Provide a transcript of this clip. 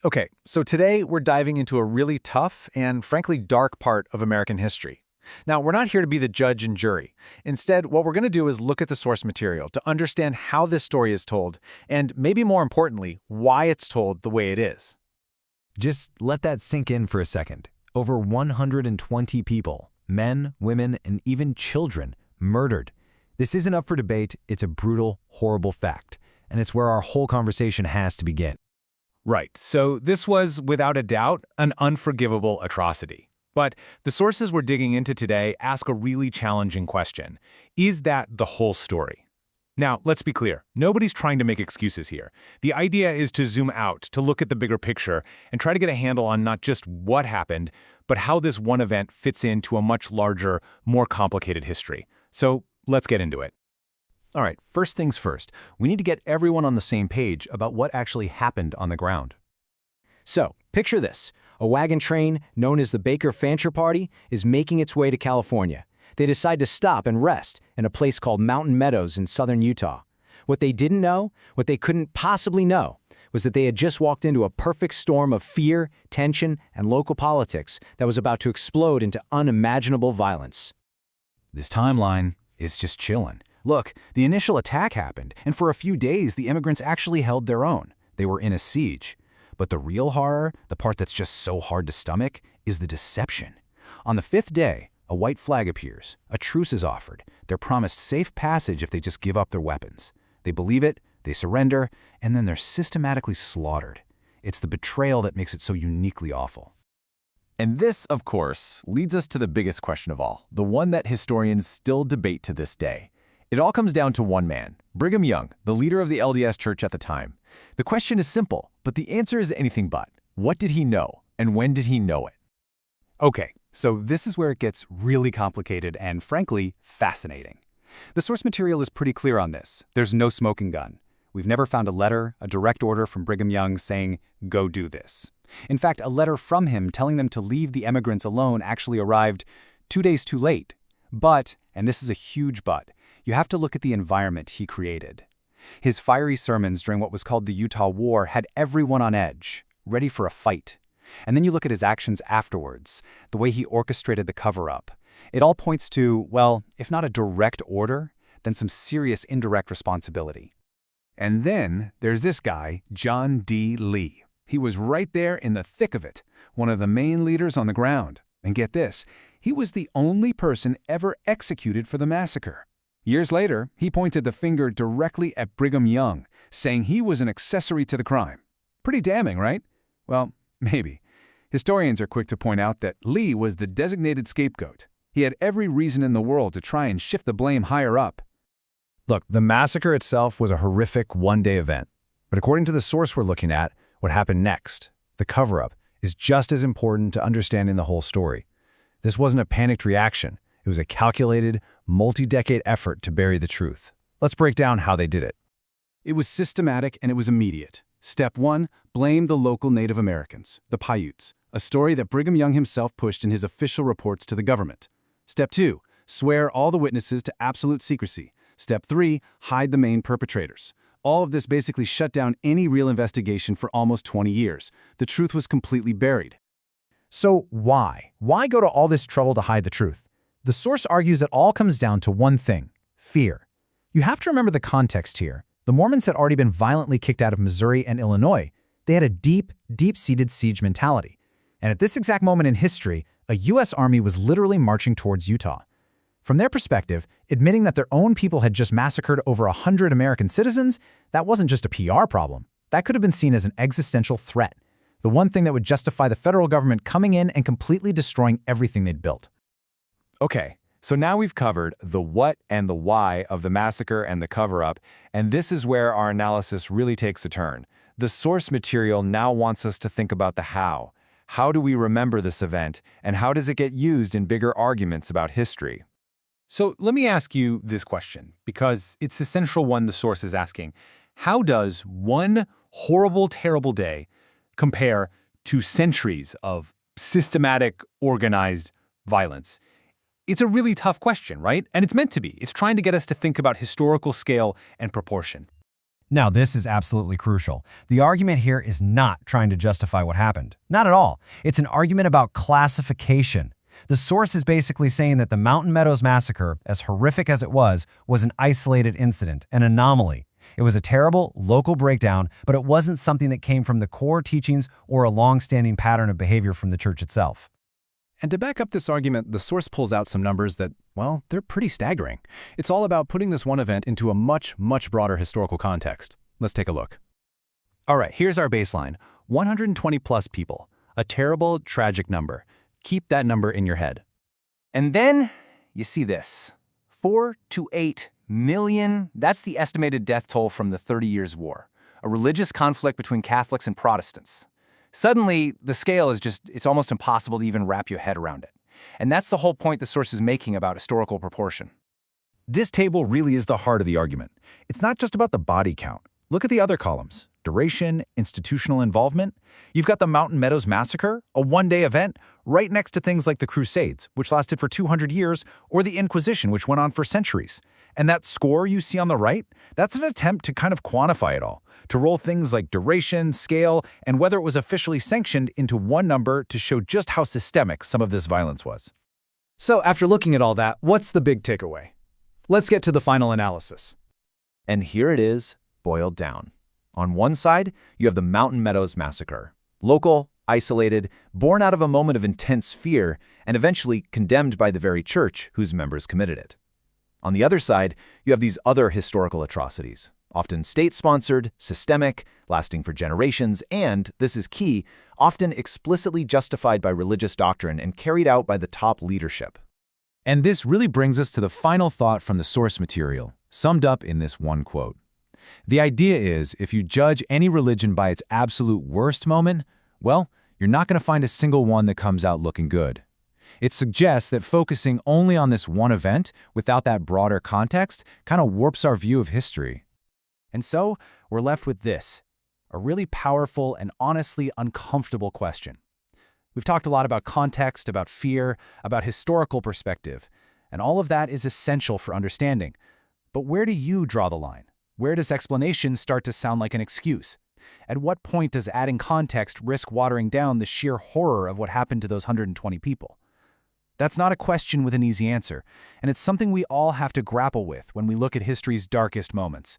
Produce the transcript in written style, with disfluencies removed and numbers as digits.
Okay, so today we're diving into a really tough and frankly dark part of American history. Now, we're not here to be the judge and jury. Instead, what we're going to do is look at the source material to understand how this story is told, and maybe more importantly, why it's told the way it is. Just let that sink in for a second. Over 120 people, men, women, and even children, murdered. This isn't up for debate, it's a brutal, horrible fact, and it's where our whole conversation has to begin. Right, so this was, without a doubt, an unforgivable atrocity. But the sources we're digging into today ask a really challenging question. Is that the whole story? Now, let's be clear. Nobody's trying to make excuses here. The idea is to zoom out, to look at the bigger picture, and try to get a handle on not just what happened, but how this one event fits into a much larger, more complicated history. So let's get into it. All right, first things first, we need to get everyone on the same page about what actually happened on the ground. So, picture this. A wagon train, known as the Baker-Fancher Party, is making its way to California. They decide to stop and rest in a place called Mountain Meadows in southern Utah. What they didn't know, what they couldn't possibly know, was that they had just walked into a perfect storm of fear, tension, and local politics that was about to explode into unimaginable violence. This timeline is just chillin'. Look, the initial attack happened, and for a few days the immigrants actually held their own. They were in a siege. But the real horror, the part that's just so hard to stomach, is the deception. On the fifth day, a white flag appears, a truce is offered. They're promised safe passage if they just give up their weapons. They believe it, they surrender, and then they're systematically slaughtered. It's the betrayal that makes it so uniquely awful. And this, of course, leads us to the biggest question of all, the one that historians still debate to this day. It all comes down to one man, Brigham Young, the leader of the LDS Church at the time. The question is simple, but the answer is anything but. What did he know, and when did he know it? Okay, so this is where it gets really complicated and, frankly, fascinating. The source material is pretty clear on this. There's no smoking gun. We've never found a letter, a direct order from Brigham Young saying, go do this. In fact, a letter from him telling them to leave the emigrants alone actually arrived 2 days too late. But, and this is a huge but, you have to look at the environment he created. His fiery sermons during what was called the Utah War had everyone on edge, ready for a fight. And then you look at his actions afterwards, the way he orchestrated the cover-up. It all points to, well, if not a direct order, then some serious indirect responsibility. And then there's this guy, John D. Lee. He was right there in the thick of it, one of the main leaders on the ground. And get this, he was the only person ever executed for the massacre. Years later, he pointed the finger directly at Brigham Young, saying he was an accessory to the crime. Pretty damning, right? Well, maybe. Historians are quick to point out that Lee was the designated scapegoat. He had every reason in the world to try and shift the blame higher up. Look, the massacre itself was a horrific one-day event. But according to the source we're looking at, what happened next, the cover-up, is just as important to understanding the whole story. This wasn't a panicked reaction. It was a calculated, multi-decade effort to bury the truth. Let's break down how they did it. It was systematic and it was immediate. Step 1, blame the local Native Americans, the Paiutes, a story that Brigham Young himself pushed in his official reports to the government. Step 2, swear all the witnesses to absolute secrecy. Step 3, hide the main perpetrators. All of this basically shut down any real investigation for almost 20 years. The truth was completely buried. So why? Why go to all this trouble to hide the truth? The source argues it all comes down to one thing: fear. You have to remember the context here. The Mormons had already been violently kicked out of Missouri and Illinois. They had a deep, deep-seated siege mentality. And at this exact moment in history, a U.S. army was literally marching towards Utah. From their perspective, admitting that their own people had just massacred over 100 American citizens, that wasn't just a PR problem. That could have been seen as an existential threat, the one thing that would justify the federal government coming in and completely destroying everything they'd built. Okay, so now we've covered the what and the why of the massacre and the cover-up, and this is where our analysis really takes a turn. The source material now wants us to think about the how. How do we remember this event, and how does it get used in bigger arguments about history? So let me ask you this question, because it's the central one the source is asking. How does one horrible, terrible day compare to centuries of systematic, organized violence? It's a really tough question, right? And it's meant to be. It's trying to get us to think about historical scale and proportion. Now, this is absolutely crucial. The argument here is not trying to justify what happened. Not at all. It's an argument about classification. The source is basically saying that the Mountain Meadows Massacre, as horrific as it was an isolated incident, an anomaly. It was a terrible local breakdown, but it wasn't something that came from the core teachings or a long-standing pattern of behavior from the church itself. And to back up this argument, the source pulls out some numbers that, well, they're pretty staggering. It's all about putting this one event into a much, much broader historical context. Let's take a look. All right, here's our baseline. 120 plus people. A terrible, tragic number. Keep that number in your head. And then you see this. 4 to 8 million, that's the estimated death toll from the 30 Years' War, a religious conflict between Catholics and Protestants. Suddenly, the scale is it's almost impossible to even wrap your head around it. And that's the whole point the source is making about historical proportion. This table really is the heart of the argument. It's not just about the body count. Look at the other columns. Duration, institutional involvement. You've got the Mountain Meadows Massacre, a one-day event, right next to things like the Crusades, which lasted for 200 years, or the Inquisition, which went on for centuries. And that score you see on the right, that's an attempt to kind of quantify it all, to roll things like duration, scale, and whether it was officially sanctioned into one number to show just how systemic some of this violence was. So after looking at all that, what's the big takeaway? Let's get to the final analysis. And here it is, boiled down. On one side, you have the Mountain Meadows Massacre. Local, isolated, born out of a moment of intense fear, and eventually condemned by the very church whose members committed it. On the other side, you have these other historical atrocities, often state-sponsored, systemic, lasting for generations, and, this is key, often explicitly justified by religious doctrine and carried out by the top leadership. And this really brings us to the final thought from the source material, summed up in this one quote. The idea is, if you judge any religion by its absolute worst moment, well, you're not going to find a single one that comes out looking good. It suggests that focusing only on this one event without that broader context kind of warps our view of history. And so, we're left with this, a really powerful and honestly uncomfortable question. We've talked a lot about context, about fear, about historical perspective, and all of that is essential for understanding. But where do you draw the line? Where does explanation start to sound like an excuse? At what point does adding context risk watering down the sheer horror of what happened to those 120 people? That's not a question with an easy answer, and it's something we all have to grapple with when we look at history's darkest moments.